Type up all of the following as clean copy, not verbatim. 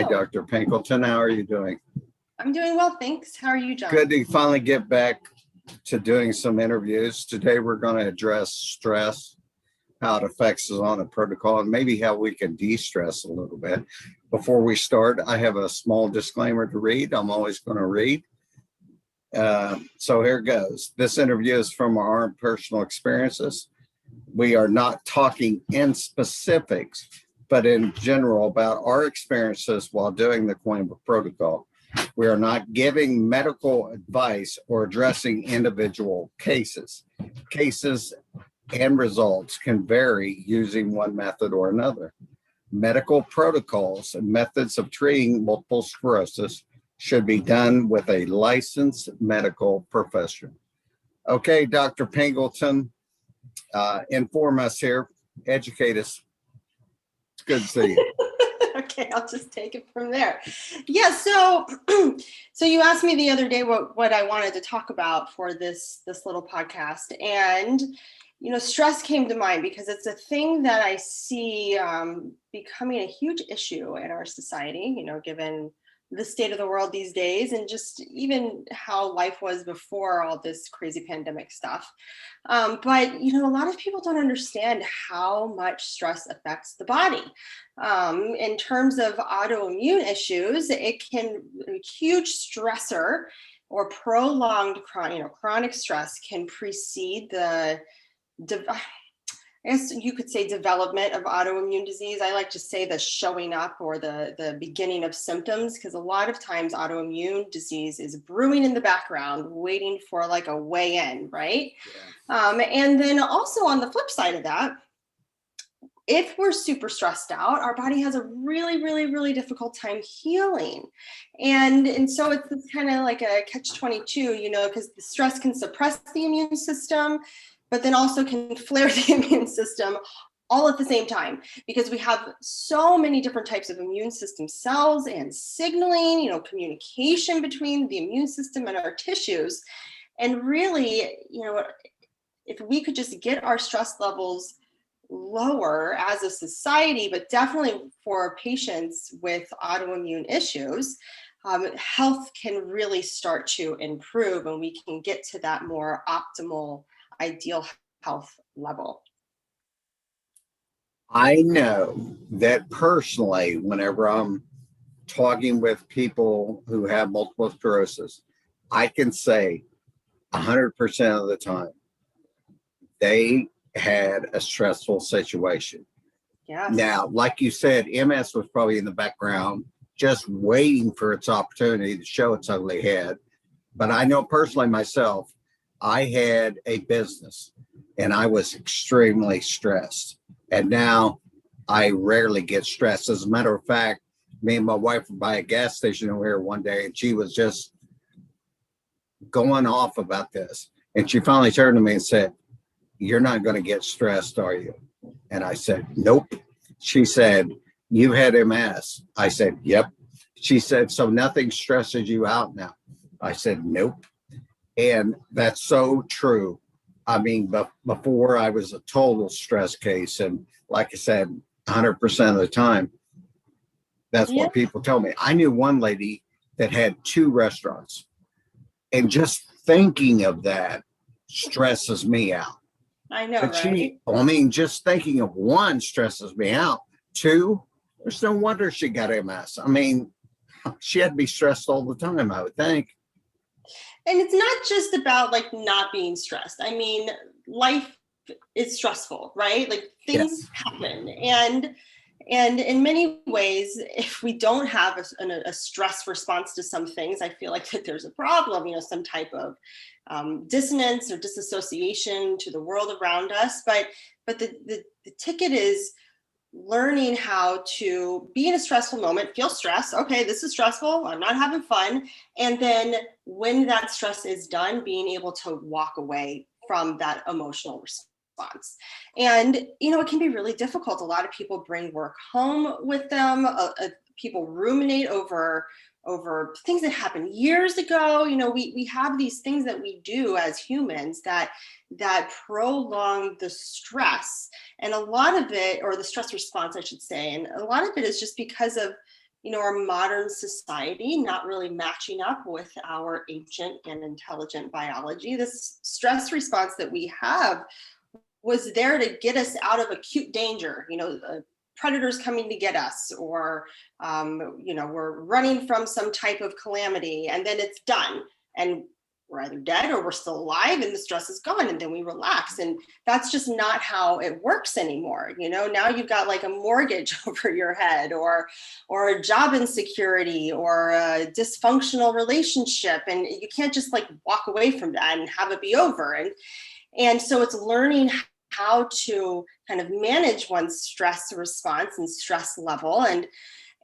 Dr. Pinkleton. How are you doing? I'm doing well, thanks. How are you, John? Good to finally get back to doing some interviews. Today we're going to address stress, how it affects us on a protocol, and maybe how we can de-stress a little bit. Before we start, I have a small disclaimer to read. I'm always going to read. So here goes. This interview is from our own personal experiences. We are not talking in specifics, but in general about our experiences while doing the Coimbra protocol. We are not giving medical advice or addressing individual cases. Cases and results can vary using one method or another. Medical protocols and methods of treating multiple sclerosis should be done with a licensed medical professional. Okay, Dr. Pinkleton, inform us here, educate us. It's good to see you. Okay, I'll just take it from there. Yeah, so you asked me the other day what I wanted to talk about for this little podcast, and stress came to mind because it's a thing that I see becoming a huge issue in our society, given the state of the world these days and just even how life was before all this crazy pandemic stuff. But a lot of people don't understand how much stress affects the body. In terms of autoimmune issues, it can a huge stressor or prolonged chronic stress can precede the I guess you could say development of autoimmune disease. I like to say the showing up or the beginning of symptoms, because a lot of times autoimmune disease is brewing in the background, waiting for like a way in, right? Yeah. And then also on the flip side of that, if we're super stressed out, our body has a really, really, really difficult time healing. And so it's kind of like a catch-22, because the stress can suppress the immune system, but then also can flare the immune system all at the same time, because we have so many different types of immune system cells and signaling, communication between the immune system and our tissues. And really, if we could just get our stress levels lower as a society, but definitely for patients with autoimmune issues, health can really start to improve and we can get to that more optimal ideal health level. I know that personally, whenever I'm talking with people who have multiple sclerosis, I can say 100% of the time they had a stressful situation. Yes. Now, like you said, MS was probably in the background, just waiting for its opportunity to show its ugly head. But I know personally myself, I had a business and I was extremely stressed. And now I rarely get stressed. As a matter of fact, me and my wife were by a gas station over here one day and she was just going off about this. And she finally turned to me and said, "You're not going to get stressed, are you?" And I said, "Nope." She said, "You had MS." I said, "Yep." She said, "So nothing stresses you out now?" I said, "Nope." And that's so true. I mean, but before I was a total stress case. And like I said, 100% of the time, that's what people tell me. I knew one lady that had 2 restaurants. And just thinking of that stresses me out. I know, but right? Just thinking of 1 stresses me out. 2, there's no wonder she got MS. I mean, she had to be stressed all the time, I would think. And it's not just about like not being stressed. I mean, life is stressful, right? Like things happen. And in many ways, if we don't have a stress response to some things, I feel like that there's a problem, some type of dissonance or disassociation to the world around us. But the ticket is learning how to be in a stressful moment, feel stress. Okay, this is stressful. I'm not having fun. And then when that stress is done, being able to walk away from that emotional response. And, it can be really difficult. A lot of people bring work home with them. People ruminate over things that happened years ago. We have these things that we do as humans that prolong the stress, and a lot of it, or the stress response, I should say, and a lot of it is just because of our modern society not really matching up with our ancient and intelligent biology. This stress response that we have was there to get us out of acute danger, predators coming to get us, or, we're running from some type of calamity, and then it's done. And we're either dead or we're still alive and the stress is gone, and then we relax. And that's just not how it works anymore. Now you've got like a mortgage over your head, or a job insecurity, or a dysfunctional relationship, and you can't just like walk away from that and have it be over. And so it's learning how to kind of manage one's stress response and stress level. And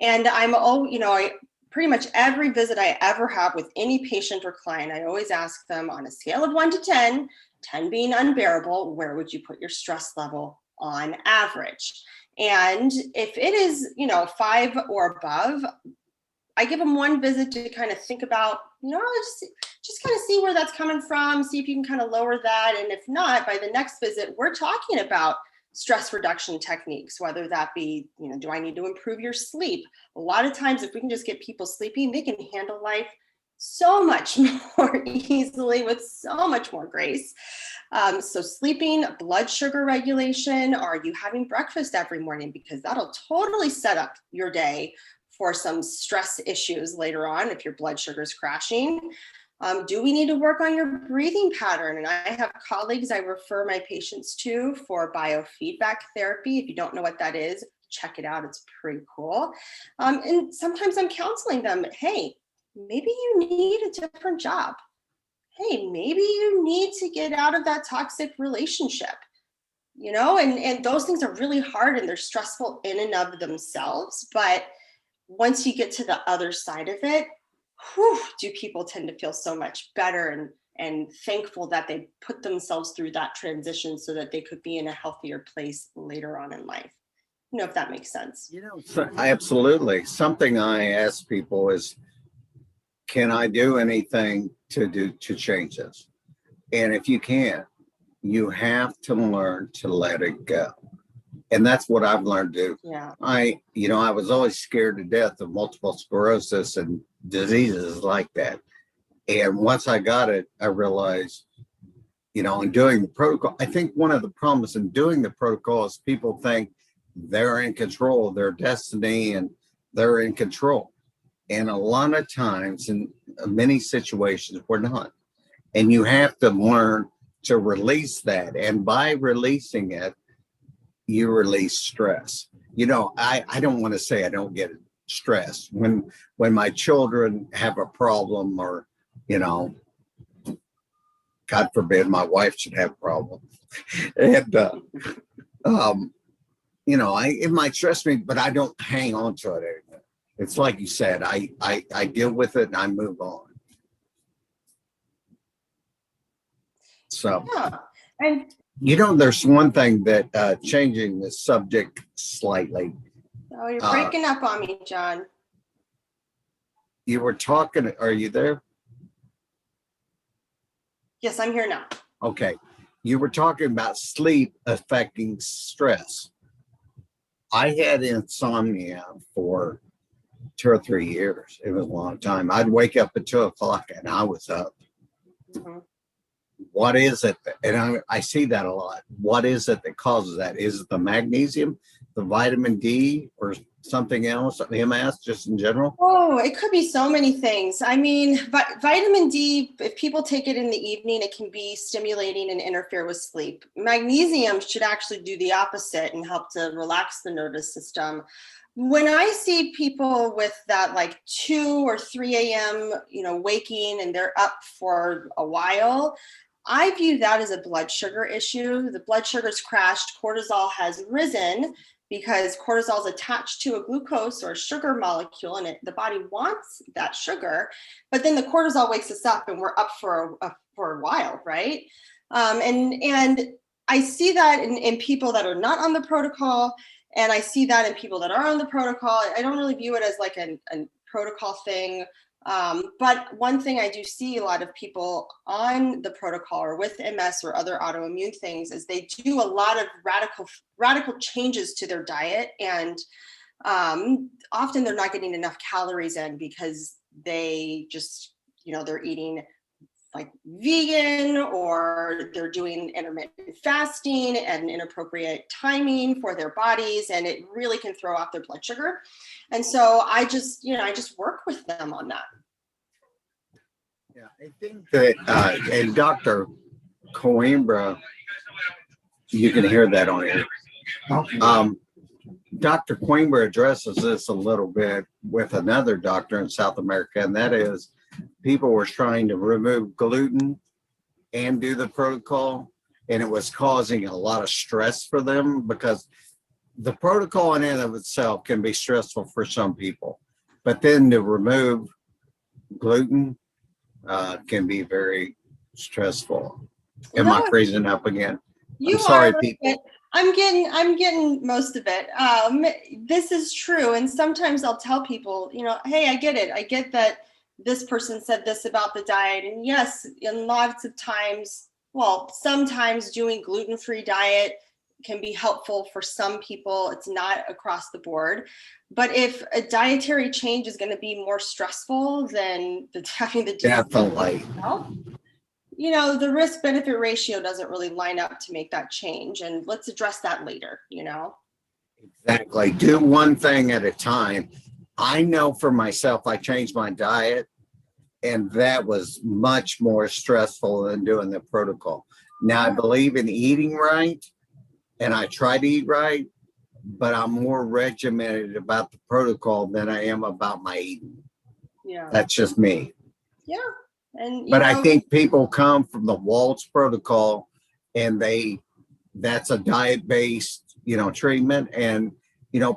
I pretty much every visit I ever have with any patient or client, I always ask them, on a scale of 1 to 10, 10 being unbearable, where would you put your stress level on average? And if it is, 5 or above, I give them one visit to kind of think about, just kind of see where that's coming from, see if you can kind of lower that. And if not, by the next visit, we're talking about stress reduction techniques, whether that be, do I need to improve your sleep? A lot of times, if we can just get people sleeping, they can handle life so much more easily with so much more grace. So sleeping, blood sugar regulation, are you having breakfast every morning? Because that'll totally set up your day for some stress issues later on if your blood sugar is crashing. Do we need to work on your breathing pattern? And I have colleagues I refer my patients to for biofeedback therapy. If you don't know what that is, check it out. It's pretty cool. And sometimes I'm counseling them. Hey, maybe you need a different job. Hey, maybe you need to get out of that toxic relationship. And those things are really hard and they're stressful in and of themselves. But once you get to the other side of it, do people tend to feel so much better and thankful that they put themselves through that transition so that they could be in a healthier place later on in life. If that makes sense. Absolutely. Something I ask people is, can I do anything to change this? And if you can't, you have to learn to let it go. And that's what I've learned to do. Yeah. I was always scared to death of multiple sclerosis and diseases like that. And once I got it, I realized, in doing the protocol, I think one of the problems in doing the protocol is people think they're in control of their destiny and they're in control. And a lot of times in many situations, we're not. And you have to learn to release that. And by releasing it, you release stress. I don't want to say I don't get stressed when my children have a problem, or, God forbid my wife should have a problem. And, it might stress me, but I don't hang on to it anymore. It's like you said, I deal with it and I move on. So, yeah. And there's one thing that changing the subject slightly. oh, you're breaking up on me, John. You were talking, are you there? Yes, I'm here now. Okay. You were talking about sleep affecting stress. I had insomnia for 2 or 3 years. It was a long time. I'd wake up at 2 o'clock and I was up. Mm-hmm. What is it? And I see that a lot. What is it that causes that? Is it the magnesium, the vitamin D, or something else, MS, just in general? Oh, it could be so many things. I mean, vitamin D, if people take it in the evening, it can be stimulating and interfere with sleep. Magnesium should actually do the opposite and help to relax the nervous system. When I see people with that like 2 or 3 a.m., waking and they're up for a while, I view that as a blood sugar issue. The blood sugar's crashed, cortisol has risen because cortisol is attached to a glucose or a sugar molecule, and the body wants that sugar. But then the cortisol wakes us up, and we're up for a while, right? And I see that in people that are not on the protocol, and I see that in people that are on the protocol. I don't really view it as like a protocol thing. But one thing I do see a lot of people on the protocol or with MS or other autoimmune things is they do a lot of radical changes to their diet and Often they're not getting enough calories in because they just, they're eating like vegan, or they're doing intermittent fasting at an inappropriate timing for their bodies, and it really can throw off their blood sugar. And so I just work with them on that. Yeah, I think that, and Dr. Coimbra, you can hear that on here. Dr. Coimbra addresses this a little bit with another doctor in South America, and that is people were trying to remove gluten and do the protocol, and it was causing a lot of stress for them, because the protocol in and of itself can be stressful for some people, but then to remove gluten can be very stressful. Am I freezing up again? You I'm sorry, are. people. I'm getting most of it. This is true. And sometimes I'll tell people, hey, I get it. I get that this person said this about the diet. And yes, in lots of times, sometimes doing gluten-free diet can be helpful for some people. It's not across the board. But if a dietary change is going to be more stressful than having the Definitely. The risk benefit ratio doesn't really line up to make that change. And let's address that later, Exactly. Do one thing at a time. I know for myself, I changed my diet, and that was much more stressful than doing the protocol. Now, I believe in eating right, and I try to eat right, but I'm more regimented about the protocol than I am about my eating. Yeah. That's just me. Yeah. But I think people come from the Waltz protocol, and that's a diet-based, treatment. And,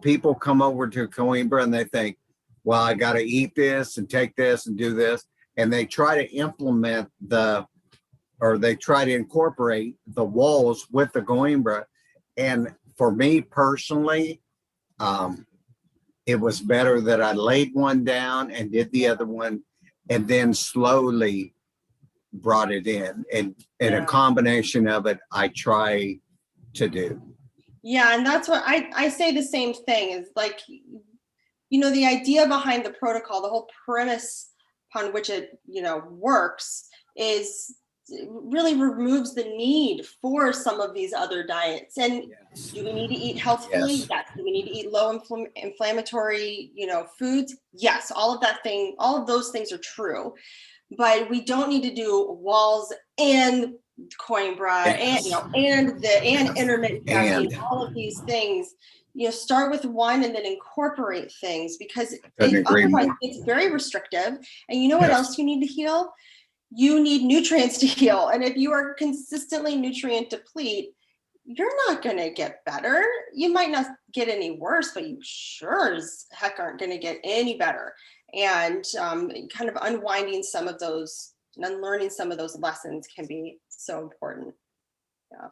people come over to Coimbra and they think, well, I got to eat this and take this and do this. And they try to implement they try to incorporate the walls with the Coimbra. And for me personally, it was better that I laid one down and did the other one, and then slowly brought it in. And a combination of it, I try to do. Yeah, and that's what I say the same thing is like, the idea behind the protocol, the whole premise upon which it, works is it really removes the need for some of these other diets. And do we need to eat healthfully? Yes. Do we need to eat low inflammatory, foods? Yes, all of those things are true. But we don't need to do walls and Coimbra and intermittent fasting, all of these things. Start with one and then incorporate things, because otherwise it's very restrictive. And you know what else you need to heal? You need nutrients to heal. And if you are consistently nutrient deplete, you're not going to get better. You might not get any worse, but you sure as heck aren't going to get any better. And kind of unwinding some of those and unlearning some of those lessons can be so important. Yeah.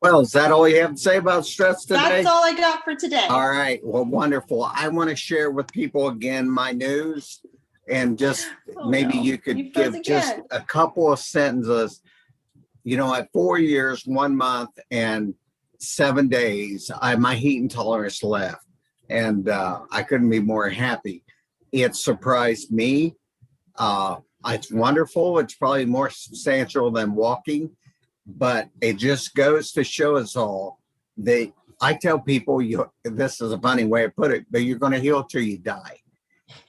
Well, is that all you have to say about stress today? That's all I got for today. All right. Well, wonderful. I want to share with people again my news, and just you could give just a couple of sentences. At 4 years, 1 month, and 7 days, my heat intolerance left, and I couldn't be more happy. It surprised me. It's wonderful. It's probably more substantial than walking, but it just goes to show us all that I tell people, this is a funny way to put it, but you're going to heal till you die.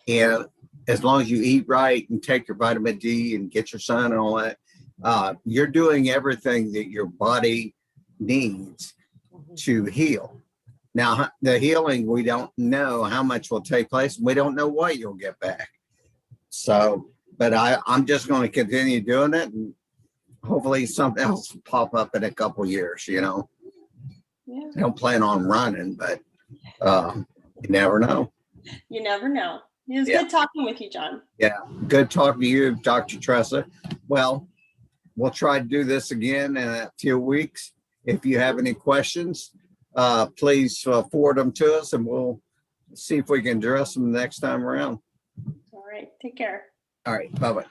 And as long as you eat right and take your vitamin D and get your sun and all that, you're doing everything that your body needs to heal. Now, the healing, we don't know how much will take place. We don't know what you'll get back. So, but I'm just going to continue doing it, and hopefully something else will pop up in a couple of years, I don't plan on running, but you never know. You never know. It was good talking with you, John. Yeah, good talking to you, Dr. Tressa. Well, we'll try to do this again in a few weeks. If you have any questions, please forward them to us, and we'll see if we can address them next time around. All right. Take care. All right. Bye-bye.